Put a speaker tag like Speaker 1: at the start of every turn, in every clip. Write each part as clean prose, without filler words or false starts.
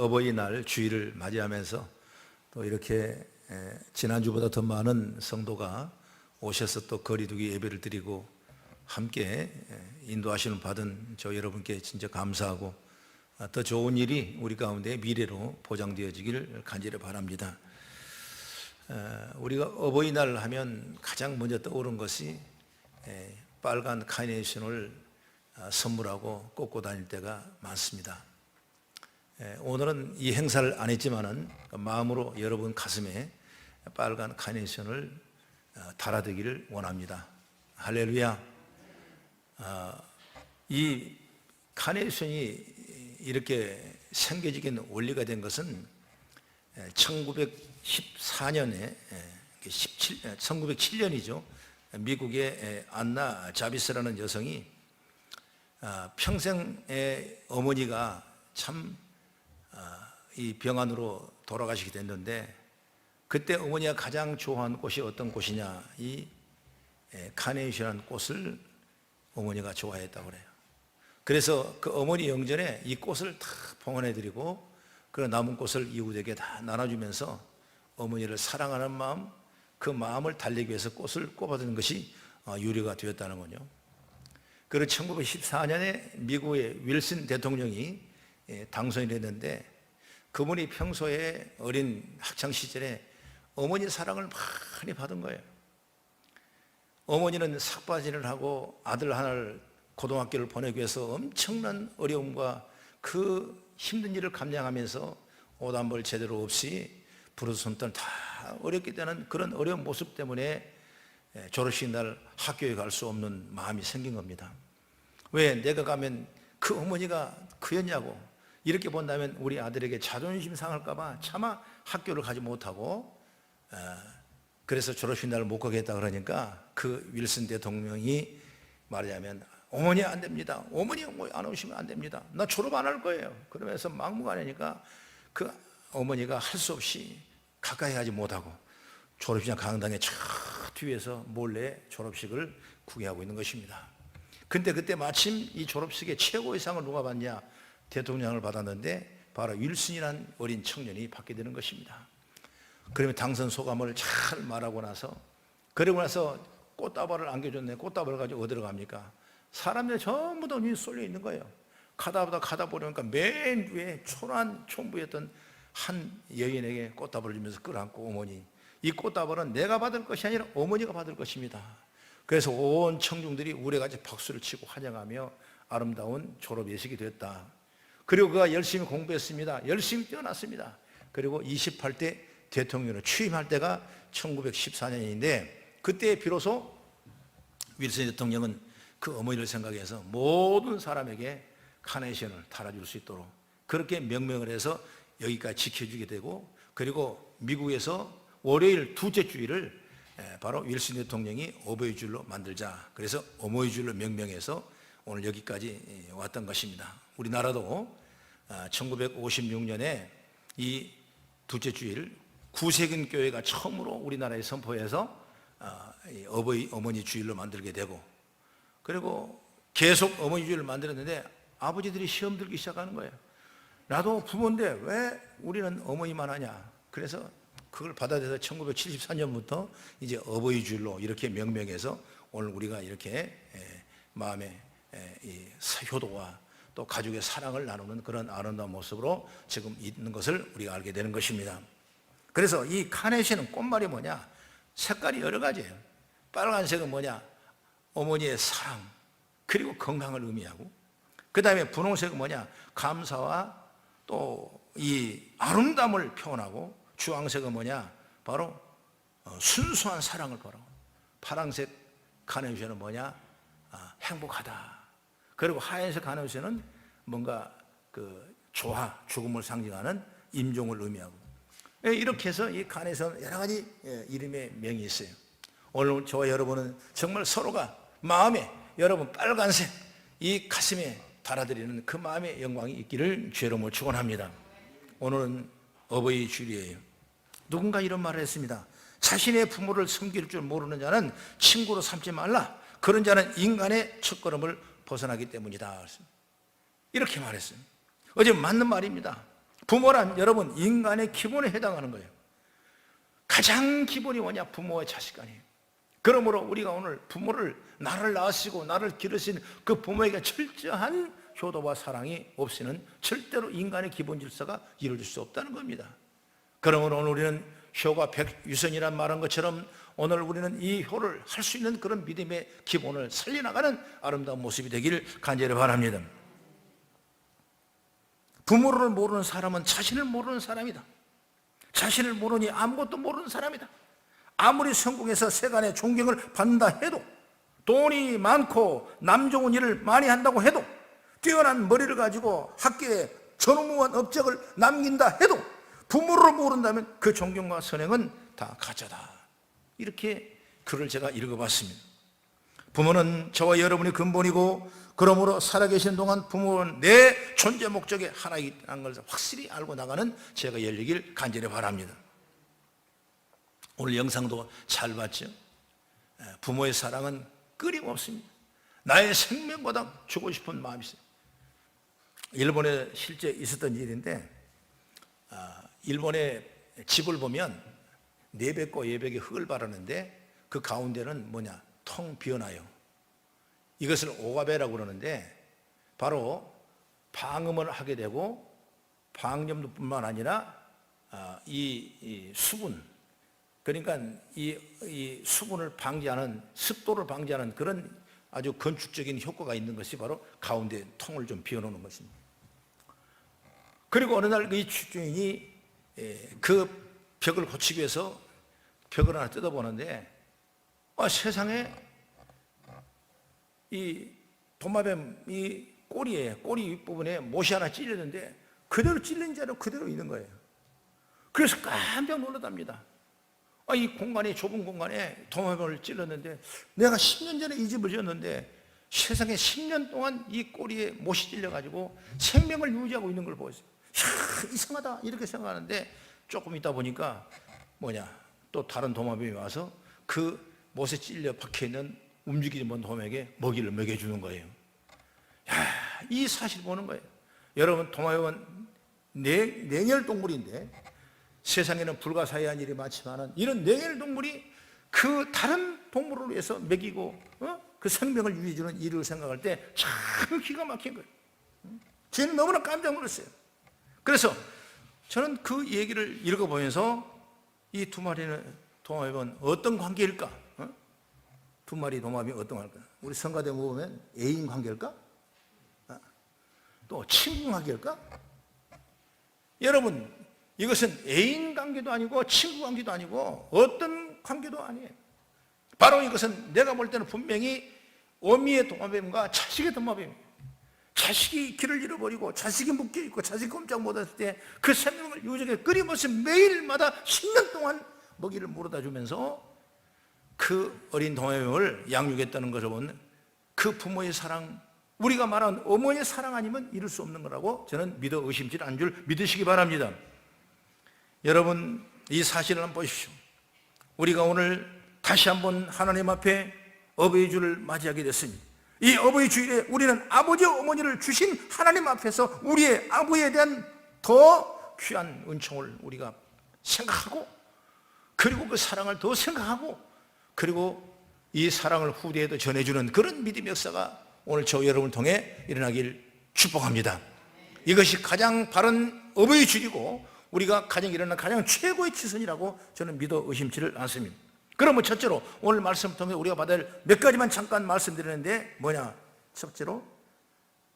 Speaker 1: 어버이날 주일을 맞이하면서 또 이렇게 지난주보다 더 많은 성도가 오셔서 또 거리두기 예배를 드리고 함께 인도하시는 받은 저 여러분께 진짜 감사하고 더 좋은 일이 우리 가운데 미래로 보장되어지기를 간절히 바랍니다. 우리가 어버이날 하면 가장 먼저 떠오른 것이 빨간 카네이션을 선물하고 꽂고 다닐 때가 많습니다. 오늘은 이 행사를 안 했지만은 마음으로 여러분 가슴에 빨간 카네이션을 달아드기를 원합니다. 할렐루야. 이 카네이션이 이렇게 생겨지게 원리가 된 것은 1914년에 1907년이죠. 미국의 안나 자비스라는 여성이 평생의 어머니가 참 이 병안으로 돌아가시게 됐는데, 그때 어머니가 가장 좋아하는 꽃이 어떤 꽃이냐, 이 카네이션이라는 꽃을 어머니가 좋아했다고 그래요. 그래서 그 어머니 영전에 이 꽃을 다 봉헌해 드리고 그 남은 꽃을 이웃에게 다 나눠주면서 어머니를 사랑하는 마음, 그 마음을 달래기 위해서 꽃을 꼽아주는 것이 유래가 되었다는 거죠. 그리고 1914년에 미국의 윌슨 대통령이 당선이 됐는데, 그분이 평소에 어린 학창시절에 어머니 사랑을 많이 받은 거예요. 어머니는 삭바지를 하고 아들 하나를 고등학교를 보내기 위해서 엄청난 어려움과 그 힘든 일을 감당하면서 옷 한 벌 제대로 없이 부르스손들 다 어렵게 되는 그런 어려운 모습 때문에 졸업식 날 학교에 갈 수 없는 마음이 생긴 겁니다. 왜 내가 가면 그 어머니가 그였냐고 이렇게 본다면 우리 아들에게 자존심 상할까 봐 차마 학교를 가지 못하고, 그래서 졸업식 날 못 가겠다 그러니까 그 윌슨 대통령이 말하자면 어머니 안 됩니다. 어머니 안 오시면 안 됩니다. 나 졸업 안 할 거예요. 그러면서 막무가내니까 그 어머니가 할 수 없이 가까이 가지 못하고 졸업식장 강당에 저 뒤에서 몰래 졸업식을 구경하고 있는 것입니다. 근데 그때 마침 이 졸업식의 최고의 상을 누가 받냐? 대통령을 받았는데 바로 윌슨이라는 어린 청년이 받게 되는 것입니다. 그러면 당선 소감을 잘 말하고 나서, 그러고 나서 꽃다발을 안겨줬네. 꽃다발을 가지고 어디로 갑니까? 사람들이 전부 다 눈이 쏠려 있는 거예요. 가다 보니까 맨 위에 초라한 총부였던 한 여인에게 꽃다발을 주면서 끌어안고, 어머니, 이 꽃다발은 내가 받을 것이 아니라 어머니가 받을 것입니다. 그래서 온 청중들이 우레같이 박수를 치고 환영하며 아름다운 졸업 예식이 됐다. 그리고 그가 열심히 공부했습니다. 열심히 뛰어났습니다. 그리고 28대 대통령으로 취임할 때가 1914년인데, 그때 비로소 윌슨 대통령은 그 어머니를 생각해서 모든 사람에게 카네이션을 달아줄 수 있도록 그렇게 명명을 해서 여기까지 지켜주게 되고, 그리고 미국에서 월요일 둘째 주일을 바로 윌슨 대통령이 어버이 주일로 만들자, 그래서 어버이 주일로 명명해서 오늘 여기까지 왔던 것입니다. 우리나라도 1956년에 이 둘째 주일 구세군 교회가 처음으로 우리나라에 선포해서 어머니 주일로 만들게 되고, 그리고 계속 어머니 주일을 만들었는데 아버지들이 시험 들기 시작하는 거예요. 나도 부모인데 왜 우리는 어머니만 하냐. 그래서 그걸 받아들여서 1974년부터 이제 어버이 주일로 이렇게 명명해서 오늘 우리가 이렇게 마음의 효도와 또 가족의 사랑을 나누는 그런 아름다운 모습으로 지금 있는 것을 우리가 알게 되는 것입니다. 그래서 이 카네이션은 꽃말이 뭐냐? 색깔이 여러 가지예요. 빨간색은 뭐냐? 어머니의 사랑, 그리고 건강을 의미하고, 그 다음에 분홍색은 뭐냐? 감사와 또 이 아름다움을 표현하고, 주황색은 뭐냐? 바로 순수한 사랑을 바라고, 파란색 카네이션은 뭐냐? 행복하다. 그리고 하얀색 카네이션은 뭔가 그 조화, 죽음을 상징하는 임종을 의미하고, 이렇게 해서 이 카네이션 여러 가지 이름의 명이 있어요. 오늘 저와 여러분은 정말 서로가 마음에, 여러분 빨간색 이 가슴에 달아드리는 그 마음의 영광이 있기를 주의 이름으로 축원합니다. 오늘은 어버이 주일이에요. 누군가 이런 말을 했습니다. 자신의 부모를 섬길 줄 모르는 자는 친구로 삼지 말라. 그런 자는 인간의 첫걸음을 벗어나기 때문이다. 이렇게 말했어요. 어제 맞는 말입니다. 부모란 여러분 인간의 기본에 해당하는 거예요. 가장 기본이 뭐냐? 부모와 자식 간이에요. 그러므로 우리가 오늘 부모를, 나를 낳으시고 나를 기르신 그 부모에게 철저한 효도와 사랑이 없이는 절대로 인간의 기본 질서가 이루어질 수 없다는 겁니다. 그러므로 오늘 우리는 효가 백유선이란 말한 것처럼 오늘 우리는 이 효를 할 수 있는 그런 믿음의 기본을 살려나가는 아름다운 모습이 되기를 간절히 바랍니다. 부모를 모르는 사람은 자신을 모르는 사람이다. 자신을 모르니 아무것도 모르는 사람이다. 아무리 성공해서 세간의 존경을 받는다 해도, 돈이 많고 남 좋은 일을 많이 한다고 해도, 뛰어난 머리를 가지고 학계에 전무후무한 업적을 남긴다 해도 부모를 모른다면 그 존경과 선행은 다 가짜다. 이렇게 글을 제가 읽어봤습니다. 부모는 저와 여러분이 근본이고, 그러므로 살아계신 동안 부모는 내 존재 목적의 하나이라는 것을 확실히 알고 나가는 제가 열리길 간절히 바랍니다. 오늘 영상도 잘 봤죠? 부모의 사랑은 끊임없습니다. 나의 생명보다 주고 싶은 마음이 있어요. 일본에 실제 있었던 일인데, 일본의 집을 보면 내백과 예백에 흙을 바르는데 그 가운데는 뭐냐? 텅 비어나요. 이것을 오가베라고 그러는데, 바로 방음을 하게 되고 방염뿐만 아니라 이 수분, 그러니까 이 수분을 방지하는, 습도를 방지하는 그런 아주 건축적인 효과가 있는 것이 바로 가운데 통을 좀 비워놓는 것입니다. 그리고 어느 날 이 주인이 그 벽을 고치기 위해서 벽을 하나 뜯어보는데, 세상에 이 도마뱀 이 꼬리 윗부분에 못이 하나 찔렸는데 그대로 찔린 자로 그대로 있는 거예요. 그래서 깜짝 놀랐답니다. 이 공간이, 좁은 공간에 도마뱀을 찔렀는데, 내가 10년 전에 이 집을 지었는데 세상에 10년 동안 이 꼬리에 못이 찔려가지고 생명을 유지하고 있는 걸 보였어요. 이상하다 이렇게 생각하는데, 조금 있다 보니까 또 다른 도마뱀이 와서 그 못에 찔려 박혀있는 움직이지 못하는 도마뱀에게 먹이를 먹여주는 거예요. 이 사실 보는 거예요. 여러분, 도마뱀은 냉혈 동물인데 세상에는 불가사의한 일이 많지만 이런 냉혈 동물이 그 다른 동물을 위해서 먹이고 그 생명을 유지해주는 일을 생각할 때 참 기가 막힌 거예요. 저는 너무나 깜짝 놀랐어요. 그래서 저는 그 얘기를 읽어보면서 이 두 마리는 도마뱀은 어떤 관계일까? 두 마리 도마뱀이 어떤 관계일까? 우리 성가대 보면 애인 관계일까? 또 친구 관계일까? 여러분, 이것은 애인 관계도 아니고 친구 관계도 아니고 어떤 관계도 아니에요. 바로 이것은 내가 볼 때는 분명히 어미의 도마뱀과 자식의 도마뱀이에요. 자식이 길을 잃어버리고 자식이 묶여있고 자식이 꼼짝 못했을 때 그 생명을 유지하게 끊임없이 매일마다 10년 동안 먹이를 물어다 주면서 그 어린 도마뱀을 양육했다는 것을 보면 그 부모의 사랑, 우리가 말하는 어머니의 사랑 아니면 이룰 수 없는 거라고 저는 믿어 의심치 않은 줄 믿으시기 바랍니다. 여러분, 이 사실을 한번 보십시오. 우리가 오늘 다시 한번 하나님 앞에 어버이 주를 맞이하게 됐습니다. 이 어버이 주일에 우리는 아버지 어머니를 주신 하나님 앞에서 우리의 아버지에 대한 더 귀한 은총을 우리가 생각하고, 그리고 그 사랑을 더 생각하고, 그리고 이 사랑을 후대에도 전해주는 그런 믿음의 역사가 오늘 저 여러분을 통해 일어나길 축복합니다. 이것이 가장 바른 어버이 주일이고 우리가 가정에 일어나는 가장 최고의 지선이라고 저는 믿어 의심치를 않습니다. 그러면 첫째로 오늘 말씀을 통해 우리가 받아야 할 몇 가지만 잠깐 말씀드리는데, 뭐냐? 첫째로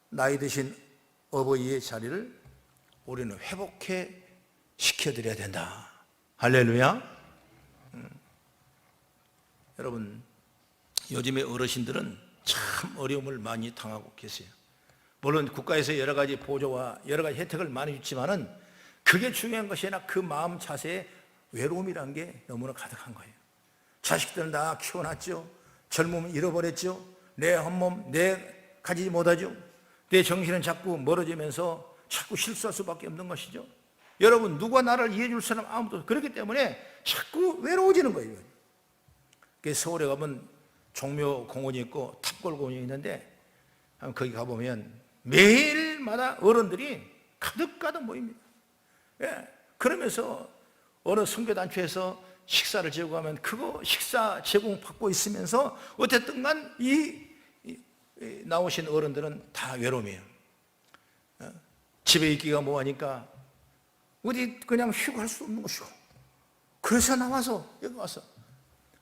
Speaker 1: 나이 드신 어버이의 자리를 우리는 회복해 시켜드려야 된다. 할렐루야. 여러분, 요즘의 어르신들은 참 어려움을 많이 당하고 계세요. 물론 국가에서 여러 가지 보조와 여러 가지 혜택을 많이 주지만은 그게 중요한 것이 아니라 그 마음 자세에 외로움이라는 게 너무나 가득한 거예요. 자식들은 다 키워놨죠. 젊으면 잃어버렸죠. 내 헛몸 내 가지지 못하죠. 내 정신은 자꾸 멀어지면서 자꾸 실수할 수밖에 없는 것이죠. 여러분, 누가 나를 이해해 줄 사람 아무도. 그렇기 때문에 자꾸 외로워지는 거예요. 서울에 가면 종묘공원이 있고 탑골공원이 있는데 거기 가보면 매일마다 어른들이 가득 모입니다. 예. 그러면서 어느 선교단체에서 식사를 제공하면 그거 식사 제공받고 있으면서 어쨌든 간 나오신 어른들은 다 외로움이에요. 집에 있기가 뭐하니까 어디 그냥 쉬고 할 수 없는 것이고, 그래서 나와서 여기 와서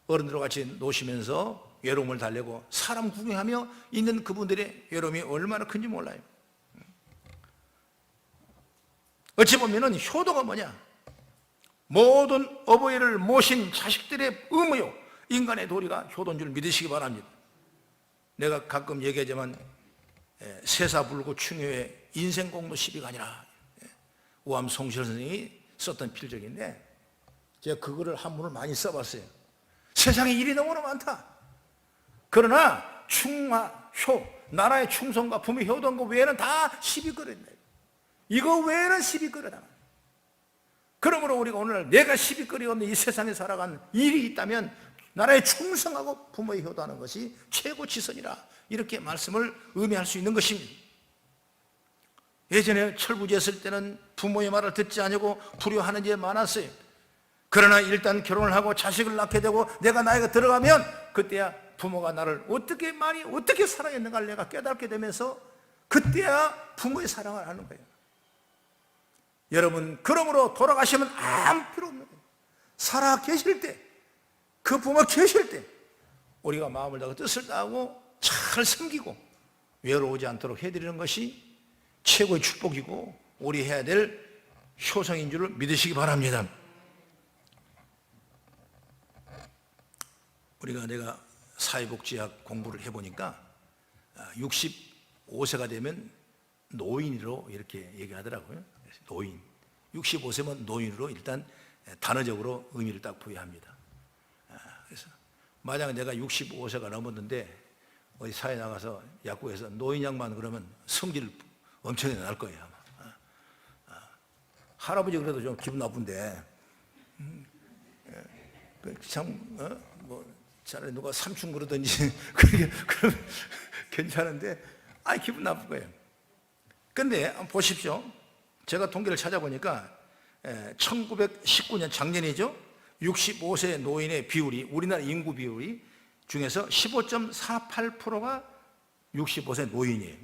Speaker 1: 어른들과 같이 노시면서 외로움을 달래고 사람 구경하며 있는 그분들의 외로움이 얼마나 큰지 몰라요. 어찌 보면은 효도가 뭐냐? 모든 어버이를 모신 자식들의 의무요, 인간의 도리가 효도인 줄 믿으시기 바랍니다. 내가 가끔 얘기하지만 세사불고 충효의 인생공로 시비가 아니라, 우암 송실 선생님이 썼던 필적인데 제가 그거를 한문을 많이 써봤어요. 세상에 일이 너무나 많다. 그러나 충화, 효, 나라의 충성과 부모의 효도한 거 외에는 다 시비 걸어낸다. 이거 외에는 시비 걸어다. 그러므로 우리가 오늘 내가 시비거리 없는 이 세상에 살아간 일이 있다면 나라에 충성하고 부모의 효도하는 것이 최고 지선이라, 이렇게 말씀을 의미할 수 있는 것입니다. 예전에 철부지했을 때는 부모의 말을 듣지 않고 불효하는 게 많았어요. 그러나 일단 결혼을 하고 자식을 낳게 되고 내가 나이가 들어가면 그때야 부모가 나를 어떻게 사랑했는가를 내가 깨닫게 되면서 그때야 부모의 사랑을 하는 거예요. 여러분, 그러므로 돌아가시면 아무 필요 없는 거예요. 살아 계실 때, 그 부모 계실 때 우리가 마음을 다하고 뜻을 다하고 잘 섬기고 외로우지 않도록 해드리는 것이 최고의 축복이고 우리 해야 될 효성인 줄 믿으시기 바랍니다. 내가 사회복지학 공부를 해보니까 65세가 되면 노인으로 이렇게 얘기하더라고요. 노인, 65세면 노인으로 일단 단어적으로 의미를 딱 부여합니다. 그래서 만약 내가 65세가 넘었는데 어디 사회 나가서 약국에서 노인 양반 그러면 성질 엄청 날 거예요 아마. 할아버지 그래도 좀 기분 나쁜데 참 차라리 누가 삼촌 그러든지 그러면 괜찮은데 기분 나쁜 거예요. 근데 한번 보십시오. 제가 통계를 찾아보니까 1919년 작년이죠. 65세 노인의 비율이, 우리나라 인구 비율이 중에서 15.48%가 65세 노인이에요.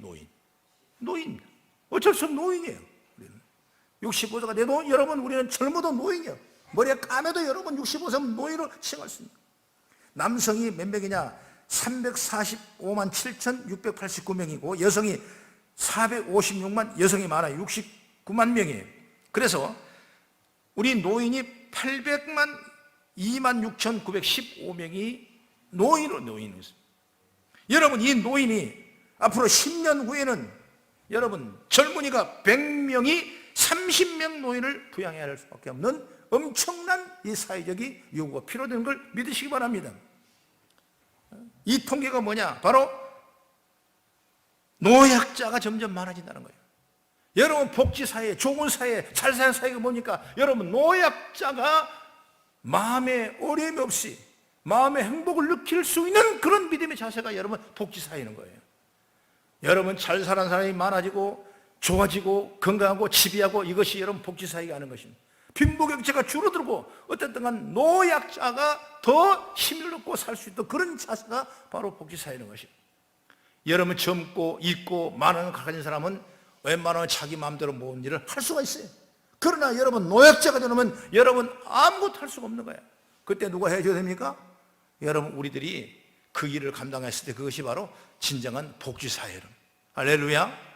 Speaker 1: 노인. 어쩔 수 없는 노인이에요. 우리는 65세가 돼도 여러분 우리는 젊어도 노인이에요. 머리가 까매도 여러분 65세면 노인으로 칭할 수 있습니다. 남성이 몇 명이냐? 345만 7,689명이고 여성이 456만, 여성이 많아요. 69만 명이에요. 그래서 우리 노인이 800만 26,915명이 노인이었습니다. 여러분, 이 노인이 앞으로 10년 후에는 여러분 젊은이가 100명이 30명 노인을 부양해야 할 수밖에 없는 엄청난 이 사회적인 요구가 필요된 걸 믿으시기 바랍니다. 이 통계가 뭐냐? 바로 노약자가 점점 많아진다는 거예요. 여러분, 복지사회, 좋은 사회, 잘 사는 사회가 뭡니까? 여러분, 노약자가 마음에 어려움이 없이 마음의 행복을 느낄 수 있는 그런 믿음의 자세가 여러분 복지사회는 거예요. 여러분, 잘 사는 사람이 많아지고 좋아지고 건강하고 지배하고, 이것이 여러분 복지사회가 하는 것입니다. 빈부격차가 줄어들고 어쨌든 간 노약자가 더 힘을 얻고 살 수 있도록 그런 자세가 바로 복지사회는 것입니다. 여러분, 젊고 있고 많은 가진 사람은 웬만하면 자기 마음대로 모든 일을 할 수가 있어요. 그러나 여러분, 노약자가 되면 여러분 아무것도 할 수가 없는 거예요. 그때 누가 해줘야 됩니까? 여러분, 우리들이 그 일을 감당했을 때 그것이 바로 진정한 복지사회로. 할렐루야.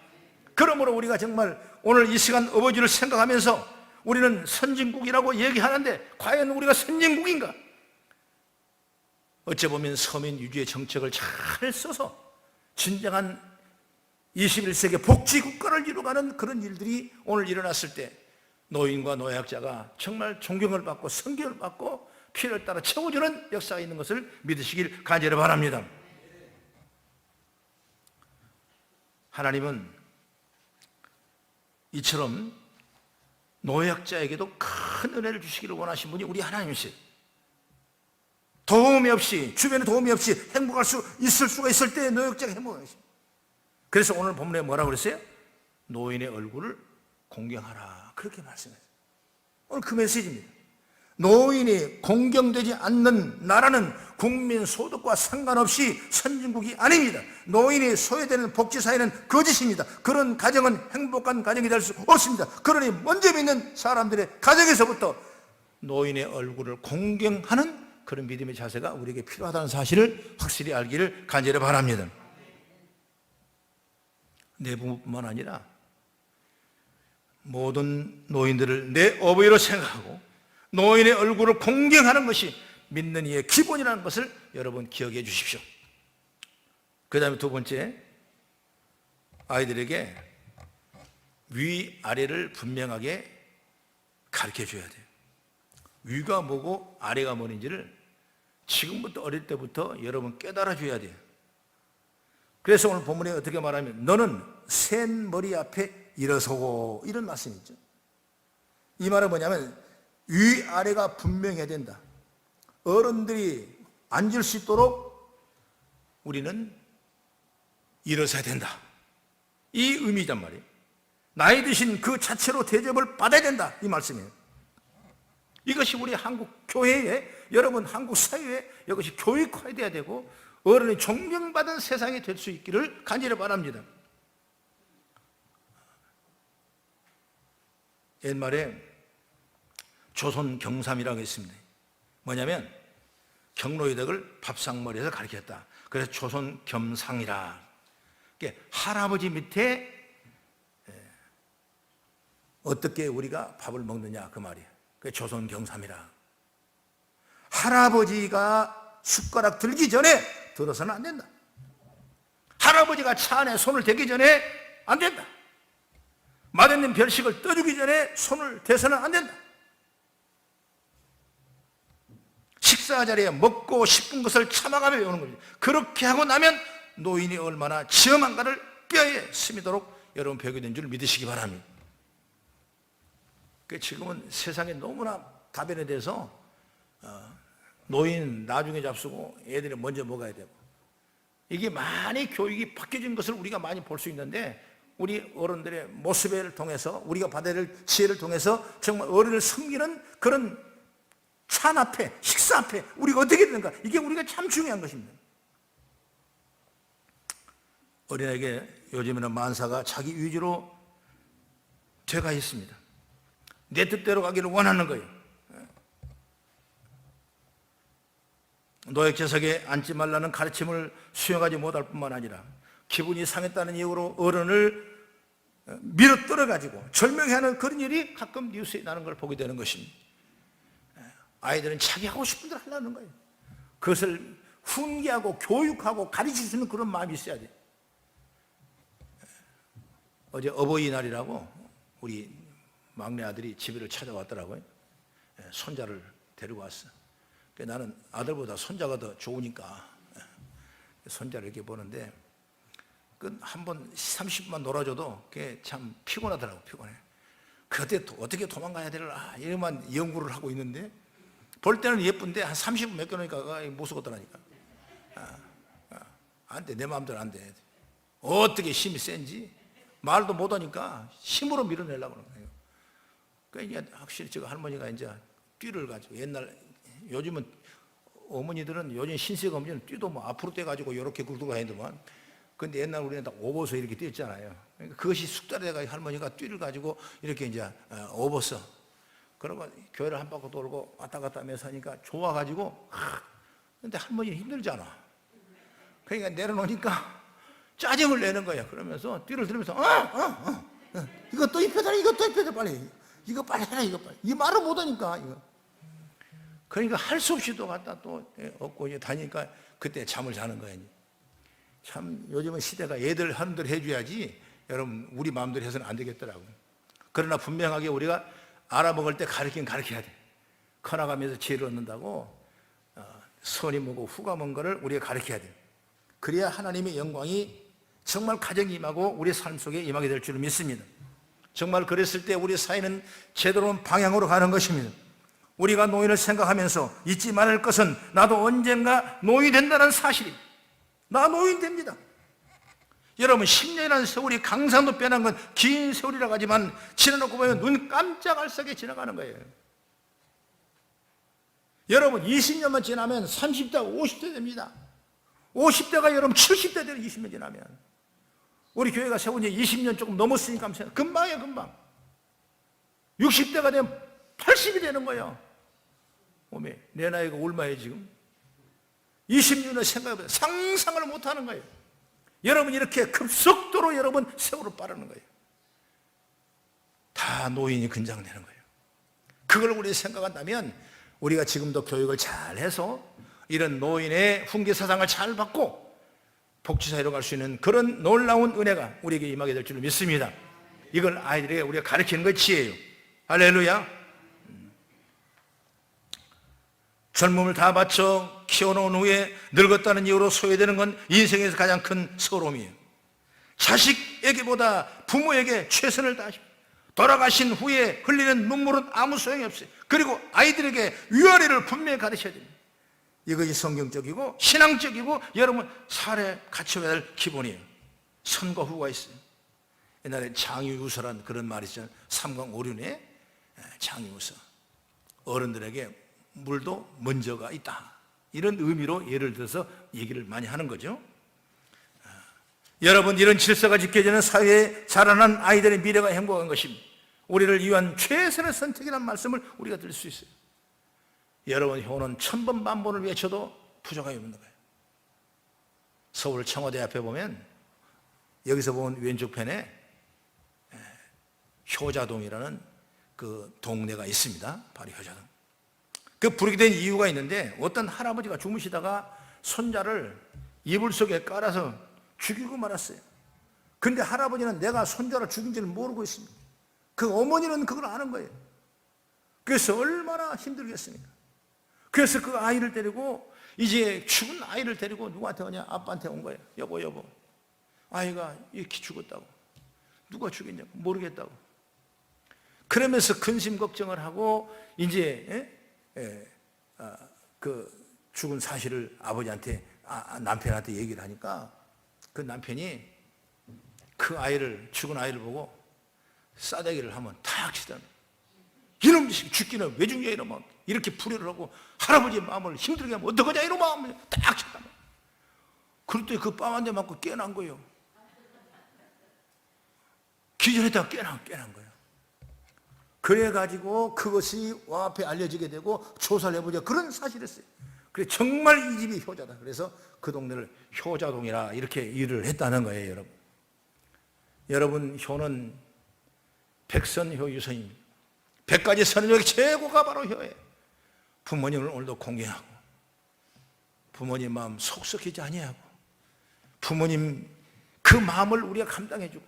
Speaker 1: 그러므로 우리가 정말 오늘 이 시간 아버지를 생각하면서 우리는 선진국이라고 얘기하는데 과연 우리가 선진국인가? 어찌 보면 서민 위주의 정책을 잘 써서 진정한 21세기 복지국가를 이루어가는 그런 일들이 오늘 일어났을 때 노인과 노약자가 정말 존경을 받고 성경을 받고 필요에 따라 채워주는 역사가 있는 것을 믿으시길 간절히 바랍니다. 하나님은 이처럼 노약자에게도 큰 은혜를 주시기를 원하신 분이 우리 하나님이세요. 도움이 없이, 주변에 도움이 없이 행복할 수 있을 수가 있을 때 노약자가 행복하십니다. 그래서 오늘 본문에 뭐라고 그랬어요? 노인의 얼굴을 공경하라, 그렇게 말씀했어요. 오늘 그 메시지입니다. 노인이 공경되지 않는 나라는 국민 소득과 상관없이 선진국이 아닙니다. 노인이 소외되는 복지사회는 거짓입니다. 그런 가정은 행복한 가정이 될 수 없습니다. 그러니 먼저 믿는 사람들의 가정에서부터 노인의 얼굴을 공경하는 그런 믿음의 자세가 우리에게 필요하다는 사실을 확실히 알기를 간절히 바랍니다. 내 부모뿐만 아니라 모든 노인들을 내 어버이로 생각하고 노인의 얼굴을 공경하는 것이 믿는 이의 기본이라는 것을 여러분 기억해 주십시오. 그 다음에 두 번째, 아이들에게 위아래를 분명하게 가르쳐 줘야 돼요. 위가 뭐고 아래가 뭐인지를 지금부터 어릴 때부터 여러분 깨달아 줘야 돼요. 그래서 오늘 본문에 어떻게 말하면 너는 센 머리 앞에 일어서고, 이런 말씀이 있죠. 이 말은 뭐냐면 위아래가 분명해야 된다. 어른들이 앉을 수 있도록 우리는 일어서야 된다. 이 의미란 말이에요. 나이 드신 그 자체로 대접을 받아야 된다, 이 말씀이에요. 이것이 우리 한국 교회에, 여러분 한국 사회에 이것이 교육화돼야 되고 어른이 존경받은 세상이 될 수 있기를 간절히 바랍니다. 옛말에 조선 경삼이라고 했습니다. 뭐냐면 경로이덕을 밥상머리에서 가르쳤다. 그래서 조선 겸상이라. 할아버지 밑에 어떻게 우리가 밥을 먹느냐, 그 말이에요. 그게 조선 경삼이라. 할아버지가 숟가락 들기 전에 들어서는 안 된다. 할아버지가 차 안에 손을 대기 전에 안 된다. 맛있는 별식을 떠주기 전에 손을 대서는 안 된다. 식사 자리에 먹고 싶은 것을 참아가며 배우는 겁니다. 그렇게 하고 나면 노인이 얼마나 지엄한가를 뼈에 스미도록 여러분 배우게 된 줄 믿으시기 바랍니다. 지금은 세상에 너무나 다변화돼서 노인 나중에 잡수고 애들이 먼저 먹어야 되고, 이게 많이 교육이 바뀌어진 것을 우리가 많이 볼 수 있는데, 우리 어른들의 모습을 통해서 우리가 받아야 될 지혜를 통해서 정말 어른을 섬기는 그런 찬 앞에, 식사 앞에 우리가 어떻게 되는가, 이게 우리가 참 중요한 것입니다. 어린아이에게 요즘에는 만사가 자기 위주로 돼가 있습니다. 내 뜻대로 가기를 원하는 거예요. 노약자석에 앉지 말라는 가르침을 수용하지 못할 뿐만 아니라 기분이 상했다는 이유로 어른을 밀어떨어가지고 절명해하는 그런 일이 가끔 뉴스에 나는 걸 보게 되는 것입니다. 아이들은 자기 하고 싶은 대로 하려는 거예요. 그것을 훈계하고 교육하고 가르칠 수 있는 그런 마음이 있어야 돼요. 어제 어버이날이라고 우리 막내 아들이 집을 찾아왔더라고요. 손자를 데리고 왔어. 나는 아들보다 손자가 더 좋으니까 손자를 이렇게 보는데, 한 번 30분만 놀아줘도 그게 참 피곤하더라고. 피곤해. 그때 어떻게 도망가야 되나 이러만 연구를 하고 있는데, 볼 때는 예쁜데 한 30분 몇 개 놓으니까 무서웠더라니까. 안 돼, 내 마음대로 안 돼. 어떻게 힘이 센지 말도 못하니까 힘으로 밀어내려고 그러는 거예요. 그러니까 확실히 제가 할머니가 이제 띠를 가지고, 요즘은 어머니들은 요즘 신세 엄지는 띠도 뭐 앞으로 떼가지고 이렇게 굴두고 다니더만, 근데 옛날 우리는 다 업어서 이렇게 띄었잖아요. 그러니까 그것이 숙달해가 할머니가 띠를 가지고 이렇게 이제 업었어. 그러고 교회를 한 바퀴 돌고 왔다 갔다 하면서 하니까 좋아가지고, 근데 할머니는 힘들잖아. 그러니까 내려놓으니까 짜증을 내는 거야. 그러면서 띠를 들으면서 이거 또 입혀달라, 이거 또 입혀달라, 빨리 이거 빨리 해라, 이거 빨리. 이 말을 못하니까 이거. 그러니까 할 수 없이 또 갔다 또 얻고 이제 다니니까 그때 잠을 자는 거야. 참 요즘은 시대가 애들 하는 대로 해줘야지 여러분 우리 마음대로 해서는 안 되겠더라고요. 그러나 분명하게 우리가 알아먹을 때 가르쳐야 돼. 커나가면서 지혜를 얻는다고 선이 뭐고 후가 뭔가를 우리가 가르쳐야 돼. 그래야 하나님의 영광이 정말 가정에 임하고 우리 삶 속에 임하게 될 줄 믿습니다. 정말 그랬을 때 우리 사회는 제대로 온 방향으로 가는 것입니다. 우리가 노인을 생각하면서 잊지 말을 것은 나도 언젠가 노인이 된다는 사실입니다. 나 노인 됩니다. 여러분 10년이라는 세월이 강산도 빼는 건 긴 세월이라고 하지만 지나놓고 보면 눈 깜짝할 새게 지나가는 거예요. 여러분 20년만 지나면 30대가 50대 됩니다. 50대가 여러분 70대 되는 20년 지나면 우리 교회가 세운 지 20년 조금 넘었으니까 금방이에요. 금방 60대가 되면 80이 되는 거예요. 어메, 내 나이가 얼마예요 지금? 20년을 생각해보세요. 상상을 못하는 거예요. 여러분 이렇게 급속도로 여러분 세월을 빠르는 거예요. 다 노인이 근장되는 거예요. 그걸 우리 생각한다면 우리가 지금도 교육을 잘해서 이런 노인의 훈계사상을 잘 받고 복지사회로 갈 수 있는 그런 놀라운 은혜가 우리에게 임하게 될 줄 믿습니다. 이걸 아이들에게 우리가 가르치는 것이 지혜예요. 할렐루야. 젊음을 다 바쳐 키워놓은 후에 늙었다는 이유로 소외되는 건 인생에서 가장 큰 서러움이에요. 자식에게보다 부모에게 최선을 다하십시오. 돌아가신 후에 흘리는 눈물은 아무 소용이 없어요. 그리고 아이들에게 위아래를 분명히 가르쳐야 됩니다. 이것이 성경적이고 신앙적이고 여러분 살에 갖춰야 할 기본이에요. 선과 후가 있어요. 옛날에 장유유서란 그런 말이 있잖아요. 삼강오륜의 장유유서. 어른들에게 물도 먼저가 있다. 이런 의미로 예를 들어서 얘기를 많이 하는 거죠. 여러분 이런 질서가 지켜지는 사회에 자라난 아이들의 미래가 행복한 것입니다. 우리를 위한 최선의 선택이라는 말씀을 우리가 들을 수 있어요. 여러분 효는 천번 만번을 외쳐도 부족함이 없는 거예요. 서울 청와대 앞에 보면 여기서 본 왼쪽 편에 효자동이라는 그 동네가 있습니다. 바로 효자동. 그 부르게 된 이유가 있는데 어떤 할아버지가 주무시다가 손자를 이불 속에 깔아서 죽이고 말았어요. 근데 할아버지는 내가 손자를 죽인지를 모르고 있습니다. 그 어머니는 그걸 아는 거예요. 그래서 얼마나 힘들겠습니까? 그래서 그 아이를 데리고 이제 죽은 아이를 데리고 누구한테 오냐? 아빠한테 온 거예요. 여보 아이가 이렇게 죽었다고. 누가 죽였냐고 모르겠다고. 그러면서 근심 걱정을 하고 이제 그 죽은 사실을 아버지한테 남편한테 얘기를 하니까 그 남편이 그 아이를 죽은 아이를 보고 싸대기를 하면 탁 치더니 이놈 자식 죽기는 왜 죽냐 이러면 이렇게 불효를 하고 할아버지의 마음을 힘들게 하면 어떡하냐 이런 마음을 딱 쳤단 말이에요. 그럴 때 그 뺨 한 대 맞고 깨난 거예요. 기절했다가 깨난 거예요. 그래가지고 그것이 와앞에 알려지게 되고 조사를 해보자 그런 사실이었어요. 그래 정말 이 집이 효자다. 그래서 그 동네를 효자동이라 이렇게 일을 했다는 거예요. 여러분 여러분 효는 백선효 유선입니다. 100가지 선은 중에 최고가 바로 효예요. 부모님을 오늘도 공경하고 부모님 마음 속썩이지 아니하고 부모님 그 마음을 우리가 감당해주고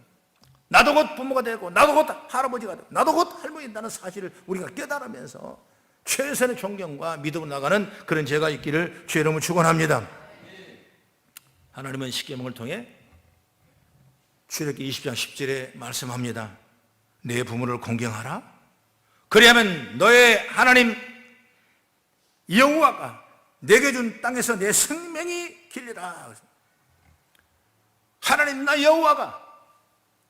Speaker 1: 나도 곧 부모가 되고 나도 곧 할아버지가 되고 나도 곧 할머니 된다는 사실을 우리가 깨달으면서 최선의 존경과 믿음으로 나가는 그런 죄가 있기를 주의 이름으로 축원합니다. 하나님은 십계명을 통해 출애굽기 20장 10절에 말씀합니다. 내 부모를 공경하라. 그리하면 너의 하나님 여호와가 내게 준 땅에서 내 생명이 길리라. 하나님 나 여호와가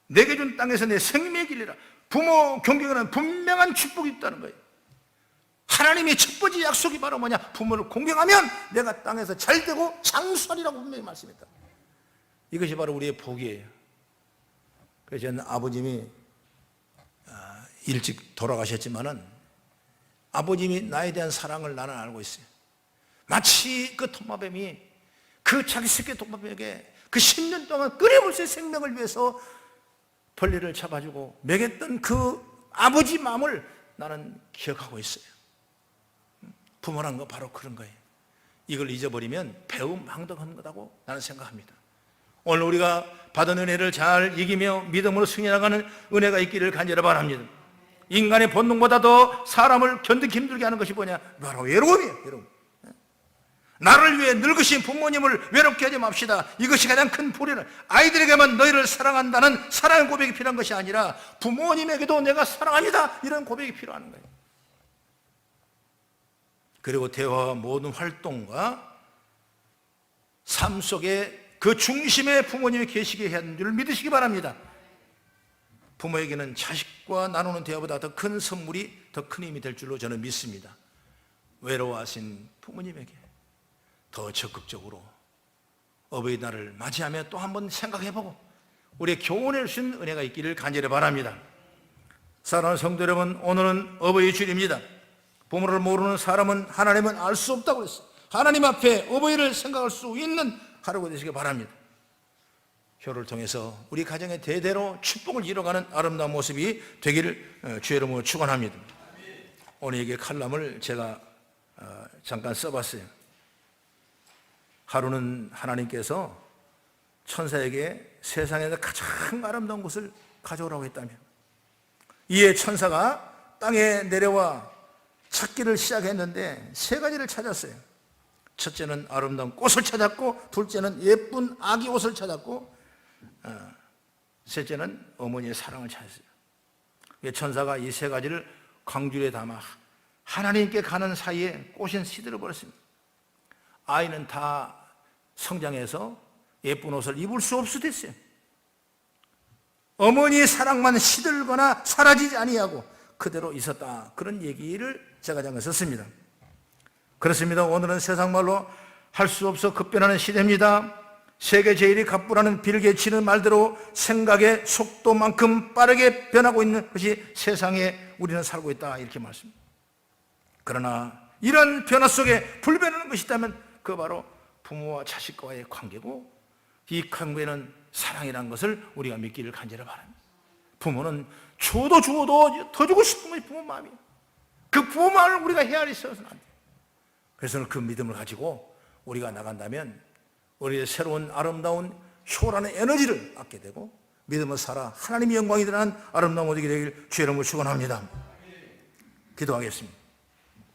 Speaker 1: 내게 준 땅에서 내 생명이 길리라. 부모 공경하는 분명한 축복이 있다는 거예요. 하나님의 첫 번째 약속이 바로 뭐냐? 부모를 공경하면 내가 땅에서 잘되고 장수하리라고 분명히 말씀했다. 이것이 바로 우리의 복이에요. 그래서 저는 아버님이 일찍 돌아가셨지만은 아버님이 나에 대한 사랑을 나는 알고 있어요. 마치 그 도마뱀이 그 자기 새끼 도마뱀에게 그 10년 동안 끊임없이 생명을 위해서 벌레를 잡아주고 먹였던 그 아버지 마음을 나는 기억하고 있어요. 부모란 거 바로 그런 거예요. 이걸 잊어버리면 배움 망덕한 거라고 나는 생각합니다. 오늘 우리가 받은 은혜를 잘 이기며 믿음으로 승리해나가는 은혜가 있기를 간절히 바랍니다. 인간의 본능보다도 사람을 견디기 힘들게 하는 것이 뭐냐? 바로 외로움이에요. 외로움. 나를 위해 늙으신 부모님을 외롭게 하지 맙시다. 이것이 가장 큰 불의는 아이들에게만 너희를 사랑한다는 사랑의 고백이 필요한 것이 아니라 부모님에게도 내가 사랑합니다 이런 고백이 필요한 거예요. 그리고 대화와 모든 활동과 삶 속에 그 중심에 부모님이 계시게 해야 하는 줄 믿으시기 바랍니다. 부모에게는 자식과 나누는 대화보다 더 큰 선물이 더 큰 힘이 될 줄로 저는 믿습니다. 외로워하신 부모님에게 더 적극적으로 어버이날을 맞이하며 또 한번 생각해보고 우리의 교훈을 주신 은혜가 있기를 간절히 바랍니다. 사랑하는 성도 여러분, 오늘은 어버이 주일입니다. 부모를 모르는 사람은 하나님은 알 수 없다고 했어요. 하나님 앞에 어버이를 생각할 수 있는 하루가 되시기 바랍니다. 효를 통해서 우리 가정의 대대로 축복을 이뤄가는 아름다운 모습이 되기를 주의 이름으로 축원합니다. 오늘 이게 칼럼을 제가 잠깐 써봤어요. 하루는 하나님께서 천사에게 세상에서 가장 아름다운 것을 가져오라고 했다며, 이에 천사가 땅에 내려와 찾기를 시작했는데 세 가지를 찾았어요. 첫째는 아름다운 꽃을 찾았고, 둘째는 예쁜 아기 옷을 찾았고, 셋째는 어머니의 사랑을 찾았어요. 천사가 이 세 가지를 광주리에 담아 하나님께 가는 사이에 꽃은 시들어 버렸습니다. 아이는 다 성장해서 예쁜 옷을 입을 수 없이 됐어요. 어머니의 사랑만 시들거나 사라지지 아니하고 그대로 있었다, 그런 얘기를 제가 잠깐 썼습니다. 그렇습니다. 오늘은 세상 말로 할 수 없어 급변하는 시대입니다. 세계 제일이 갑부라는 빌 게이츠는 말대로 생각의 속도만큼 빠르게 변하고 있는 것이 세상에 우리는 살고 있다, 이렇게 말씀합니다. 그러나 이런 변화 속에 불변하는 것이 있다면 그 바로 부모와 자식과의 관계고, 이 관계는 사랑이라는 것을 우리가 믿기를 간절히 바랍니다. 부모는 주어도 더 주고 싶은 것이 부모 마음이에요. 그 부모 마음을 우리가 헤아릴 수 없어서는 안 돼요. 그래서 그 믿음을 가지고 우리가 나간다면 우리의 새로운 아름다운 효라는 에너지를 얻게 되고, 믿음을 살아 하나님의 영광이 드러나는 아름다운 모습이 되길 주의 이름으로 축원합니다. 기도하겠습니다.